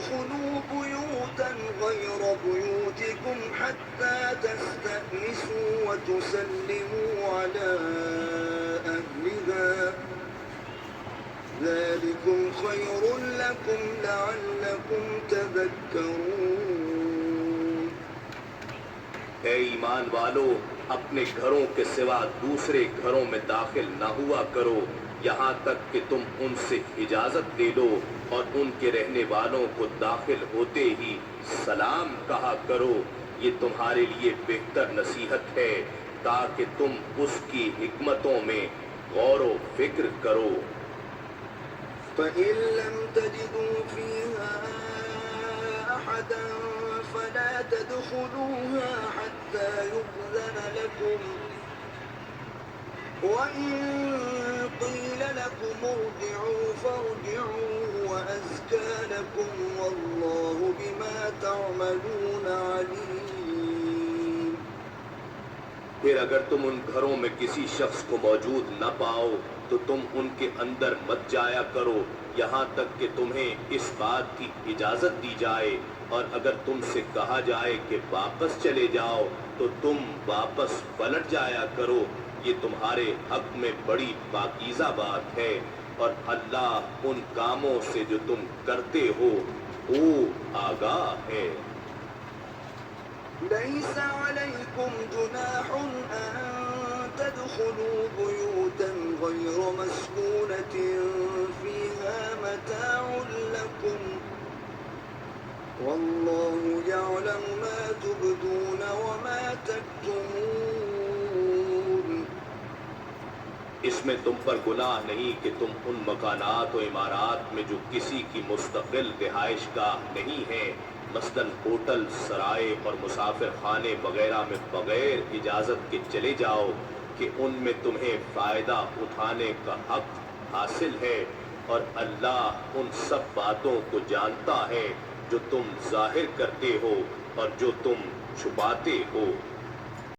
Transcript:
تدخلوا بيوتا غير بيوتكم حتى تستأنسوا وتسلموا على أهلها ذلكم خير لكم لعلكم تذكرون۔ اے ایمان والو، اپنے گھروں کے سوا دوسرے گھروں میں داخل نہ ہوا کرو یہاں تک کہ تم ان سے اجازت لے لو، اور ان کے رہنے والوں کو داخل ہوتے ہی سلام کہا کرو، یہ تمہارے لیے بہتر نصیحت ہے تاکہ تم اس کی حکمتوں میں غور و فکر کرو۔ فإن لم تجدوا فيها أحدا فلا تدخلوها حتى يؤذن لكم وإن قيل لكم ارجعوا فارجعوا هو أزكى لكم والله بما تعملون عليم۔ پھر اگر تم ان گھروں میں کسی شخص کو موجود نہ پاؤ تو تم ان کے اندر مت جایا کرو یہاں تک کہ تمہیں اس بات کی اجازت دی جائے، اور اگر تم سے کہا جائے کہ واپس چلے جاؤ تو تم واپس پلٹ جایا کرو، یہ تمہارے حق میں بڑی پاکیزہ بات ہے، اور اللہ ان کاموں سے جو تم کرتے ہو وہ آگاہ ہے۔ ليس عليكم جناح أن تدخلوا بيوتا غير مسكونة فيها متاع لكم والله يعلم ما تبدون وما تكتمون۔ اس میں تم پر گناہ نہیں کہ تم ان مکانات و عمارات میں جو کسی کی مستقل رہائش گاہ نہیں ہیں، مثلاً ہوٹل، سرائے اور مسافر خانے وغیرہ میں بغیر اجازت کے چلے جاؤ کہ ان میں تمہیں فائدہ اٹھانے کا حق حاصل ہے، اور اللہ ان سب باتوں کو جانتا ہے جو تم ظاہر کرتے ہو اور جو تم چھپاتے ہو۔